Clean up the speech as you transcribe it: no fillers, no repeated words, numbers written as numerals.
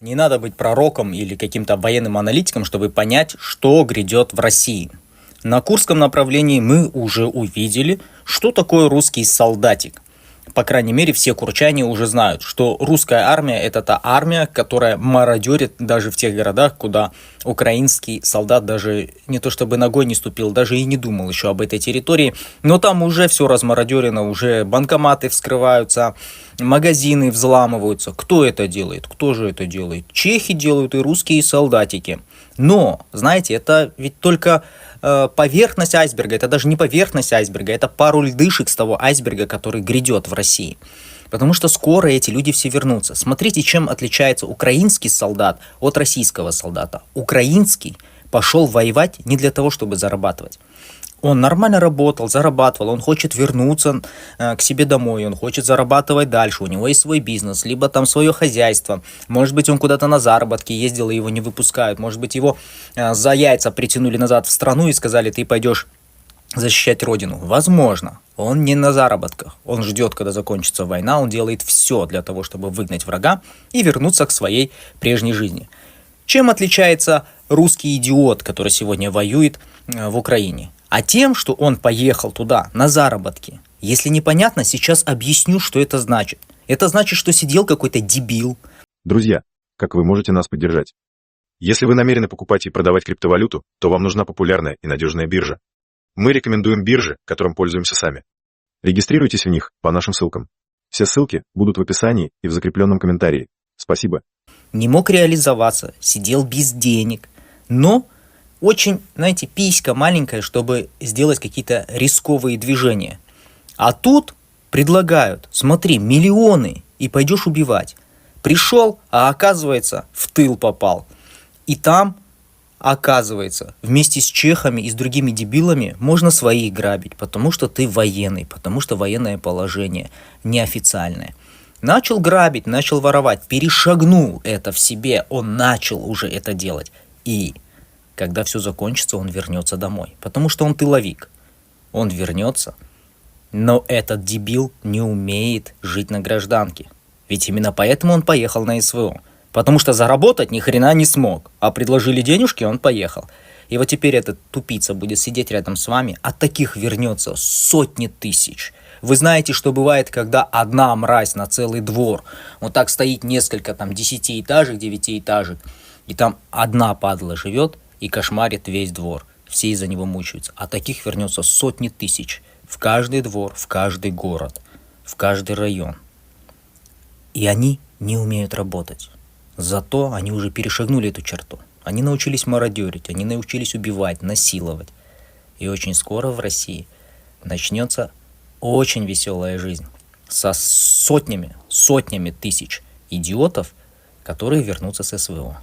Не надо быть пророком или каким-то военным аналитиком, чтобы понять, что грядет в России. На Курском направлении мы уже увидели, что такое русский солдатик. По крайней мере, все курчане уже знают, что русская армия – это та армия, которая мародерит даже в тех городах, куда украинский солдат даже не то чтобы ногой не ступил, даже и не думал еще об этой территории. Но там уже все размародерено, уже банкоматы вскрываются, магазины взламываются. Кто это делает? Кто же это делает? Чехи делают и русские солдатики. Но, знаете, это ведь только поверхность айсберга, это даже не поверхность айсберга, это пару льдышек с того айсберга, который грядет в России. Потому что скоро эти люди все вернутся. Смотрите, чем отличается украинский солдат от российского солдата. Украинский пошел воевать не для того, чтобы зарабатывать. Он нормально работал, зарабатывал, он хочет вернуться к себе домой, он хочет зарабатывать дальше, у него есть свой бизнес, либо там свое хозяйство, может быть он куда-то на заработки ездил и его не выпускают, может быть его за яйца притянули назад в страну и сказали, ты пойдешь защищать родину. Возможно, он не на заработках, он ждет, когда закончится война, он делает все для того, чтобы выгнать врага и вернуться к своей прежней жизни. Чем отличается русский идиот, который сегодня воюет в Украине? А тем, что он поехал туда на заработки. Если непонятно, сейчас объясню, что это значит. Это значит, что сидел какой-то дебил. Друзья, как вы можете нас поддержать? Если вы намерены покупать и продавать криптовалюту, то вам нужна популярная и надежная биржа. Мы рекомендуем биржи, которым пользуемся сами. Регистрируйтесь в них по нашим ссылкам. Все ссылки будут в описании и в закрепленном комментарии. Спасибо. Не мог реализоваться, сидел без денег. Но очень, знаете, писька маленькая, чтобы сделать какие-то рисковые движения. А тут предлагают, смотри, миллионы, и пойдешь убивать. Пришел, а оказывается, в тыл попал. И там, оказывается, вместе с чехами и с другими дебилами можно своих грабить, потому что ты военный, потому что военное положение неофициальное. Начал грабить, начал воровать, перешагнул это в себе, он начал уже это делать. И когда все закончится, он вернется домой. Потому что он тыловик. Он вернется. Но этот дебил не умеет жить на гражданке. Ведь именно поэтому он поехал на СВО. Потому что заработать ни хрена не смог. А предложили денежки, он поехал. И вот теперь этот тупица будет сидеть рядом с вами, а таких вернется сотни тысяч. Вы знаете, что бывает, когда одна мразь на целый двор. Вот так стоит несколько там 10-этажек, 9-этажек. И там одна падла живет и кошмарит весь двор. Все из-за него мучаются. А таких вернется сотни тысяч. В каждый двор, в каждый город, в каждый район. И они не умеют работать. Зато они уже перешагнули эту черту. Они научились мародерить, они научились убивать, насиловать. И очень скоро в России начнется очень веселая жизнь. Со сотнями тысяч идиотов, которые вернутся с СВО.